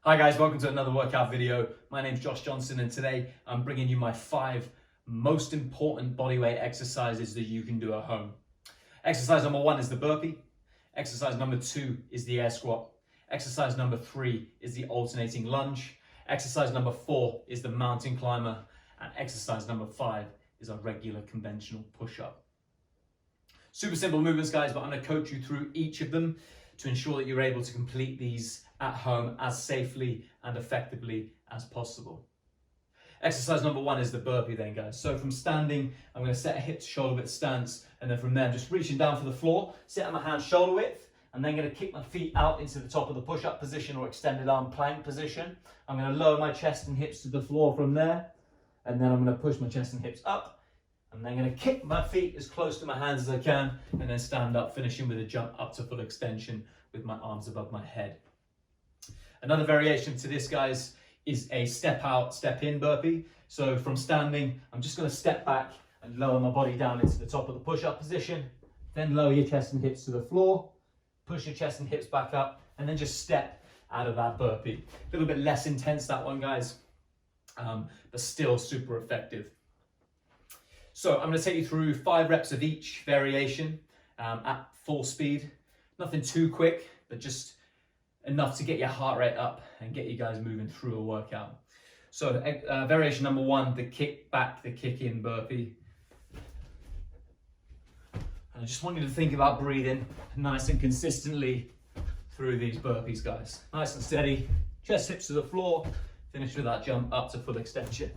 Hi guys, welcome to another workout video. My name's Josh Johnson and today I'm bringing you my 5 most important bodyweight exercises that you can do at home. Exercise number 1 is the burpee. Exercise number 2 is the air squat. Exercise number 3 is the alternating lunge. Exercise number 4 is the mountain climber. And exercise number 5 is a regular conventional push-up. Super simple movements, guys, but I'm going to coach you through each of them to ensure that you're able to complete these at home as safely and effectively as possible. Exercise number 1 is the burpee then, guys. So from standing, I'm going to set a hip to shoulder width stance, and then from there I'm just reaching down for the floor, setting my hands shoulder width, and then going to kick my feet out into the top of the push-up position or extended arm plank position. I'm going to lower my chest and hips to the floor from there, and then I'm going to push my chest and hips up. I'm then going to kick my feet as close to my hands as I can, and then stand up, finishing with a jump up to full extension with my arms above my head. Another variation to this, guys, is a step out, step in burpee. So from standing, I'm just going to step back and lower my body down into the top of the push-up position. Then lower your chest and hips to the floor, push your chest and hips back up, and then just step out of that burpee. A little bit less intense, that one, guys, but still super effective. So I'm going to take you through 5 reps of each variation at full speed. Nothing too quick, but just enough to get your heart rate up and get you guys moving through a workout. So variation number 1, the kick back, the kick in burpee. And I just want you to think about breathing nice and consistently through these burpees, guys. Nice and steady, chest hips to the floor, finish with that jump up to full extension.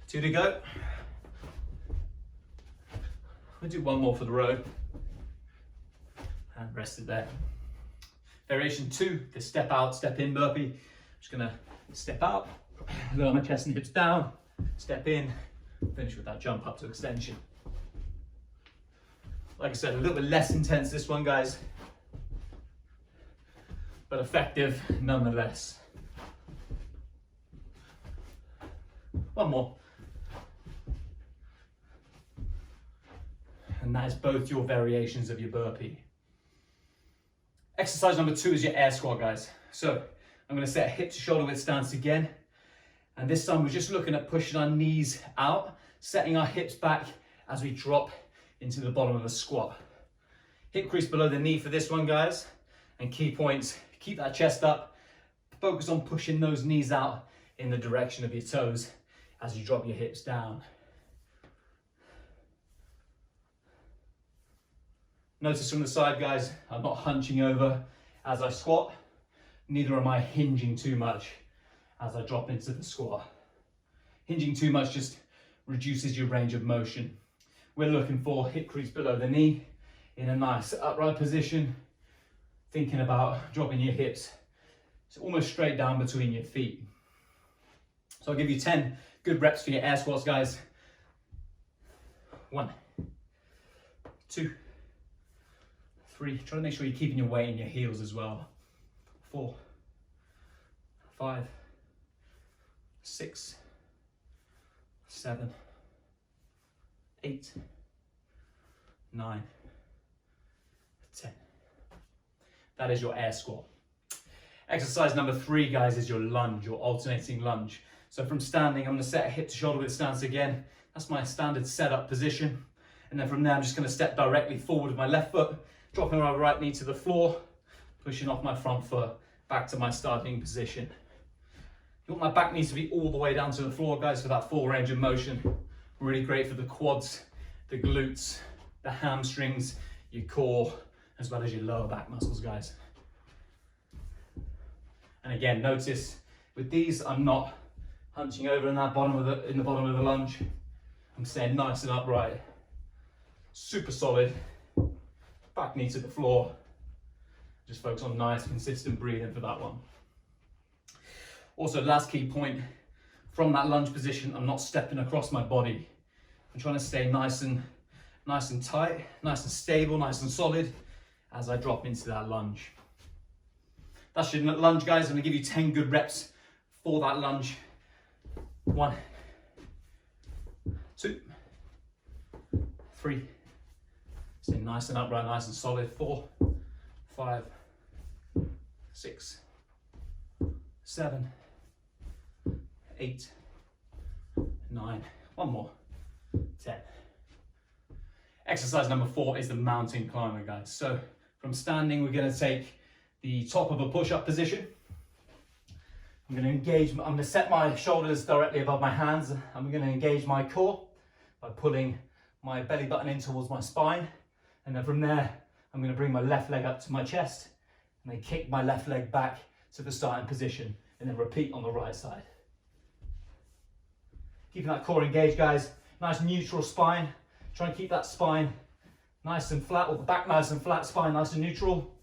2 to go. We'll do 1 more for the row and rest it there. Variation 2, the step out, step in burpee. I'm just gonna step out, lower my chest and hips down, step in, finish with that jump up to extension. Like I said, a little bit less intense this one, guys, but effective nonetheless. 1 more. And that is both your variations of your burpee. Exercise number 2 is your air squat, guys. So I'm going to set a hip to shoulder width stance again. And this time we're just looking at pushing our knees out, setting our hips back as we drop into the bottom of a squat. Hip crease below the knee for this one, guys. And key points, keep that chest up. Focus on pushing those knees out in the direction of your toes as you drop your hips down. Notice from the side, guys, I'm not hunching over as I squat, neither am I hinging too much as I drop into the squat. Hinging too much just reduces your range of motion. We're looking for hip crease below the knee in a nice upright position, thinking about dropping your hips so almost straight down between your feet. So I'll give you 10 good reps for your air squats, guys. 1, 2, 3, try to make sure you're keeping your weight in your heels as well. 4, 5, 6, 7, 8, 9, 10. That is your air squat. Exercise number 3, guys, is your lunge, your alternating lunge. So from standing, I'm going to set a hip to shoulder width stance again. That's my standard setup position. And then from there, I'm just going to step directly forward with my left foot, dropping my right knee to the floor, pushing off my front foot back to my starting position. You want my back knees to be all the way down to the floor, guys, for that full range of motion. Really great for the quads, the glutes, the hamstrings, your core, as well as your lower back muscles, guys. And again, notice with these, I'm not hunching over in the bottom of the lunge. I'm staying nice and upright. Super solid. Back knee to the floor. Just focus on nice, consistent breathing for that one. Also, last key point, from that lunge position, I'm not stepping across my body. I'm trying to stay nice and tight, nice and stable, nice and solid as I drop into that lunge. That's your lunge, guys. I'm gonna give you 10 good reps for that lunge. 1, 2, 3, stay nice and upright, nice and solid. 4, 5, 6, 7, 8, 9, one more, 10. Exercise number 4 is the mountain climber, guys. So from standing, we're going to take the top of a push-up position. I'm going to set my shoulders directly above my hands. I'm going to engage my core by pulling my belly button in towards my spine. And then from there, I'm going to bring my left leg up to my chest and then kick my left leg back to the starting position and then repeat on the right side. Keeping that core engaged, guys. Nice neutral spine. Try and keep that spine nice and flat, or the back nice and flat, spine nice and neutral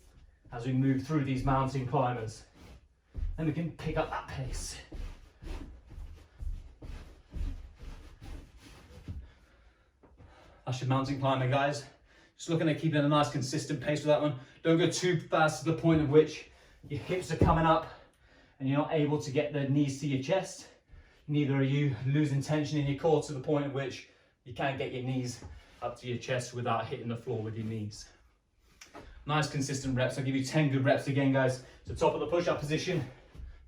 as we move through these mountain climbers. Then we can pick up that pace. That's your mountain climber, guys. Just looking at keeping a nice consistent pace with that one. Don't go too fast to the point of which your hips are coming up and you're not able to get the knees to your chest. Neither are you losing tension in your core to the point at which you can't get your knees up to your chest without hitting the floor with your knees. Nice consistent reps. I'll give you 10 good reps again, guys. So top of the push-up position,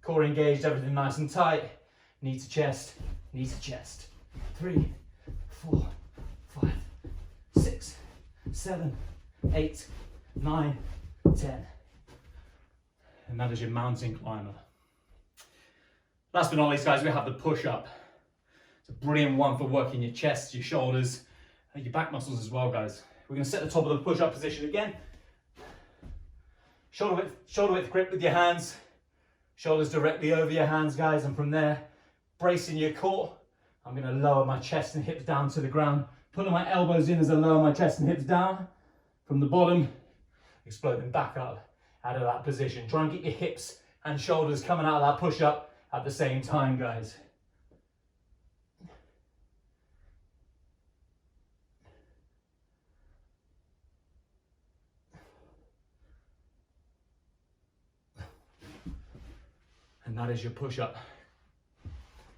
core engaged, everything nice and tight. Knee to chest, knee to chest. 3, 4, 5, 6, 7, 8, 9, 10. And that is your mountain climber. Last but not least, guys, we have the push-up. It's a brilliant one for working your chest, your shoulders, and your back muscles as well, guys. We're going to set the top of the push-up position again. Shoulder width grip with your hands. Shoulders directly over your hands, guys. And from there, bracing your core, I'm going to lower my chest and hips down to the ground. Pulling my elbows in as I lower my chest and hips down. From the bottom, exploding back up out of that position. Try and get your hips and shoulders coming out of that push-up at the same time, guys. And that is your push-up.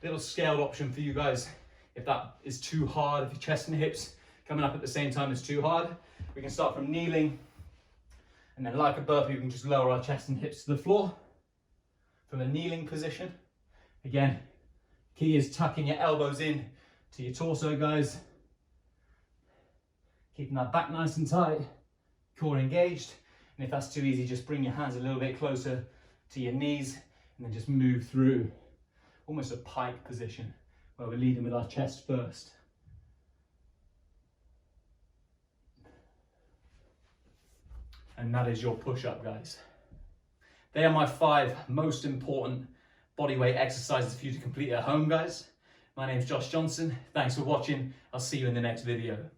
Little scaled option for you guys. If that is too hard, if your chest and hips coming up at the same time is too hard, we can start from kneeling. And then like a burpee, we can just lower our chest and hips to the floor from a kneeling position. Again, key is tucking your elbows in to your torso, guys. Keeping that back nice and tight, core engaged. And if that's too easy, just bring your hands a little bit closer to your knees and then just move through almost a pike position where we're leading with our chest first. And that is your push-up, guys. They are my 5 most important bodyweight exercises for you to complete at home, guys. My name's Josh Johnson. Thanks for watching. I'll see you in the next video.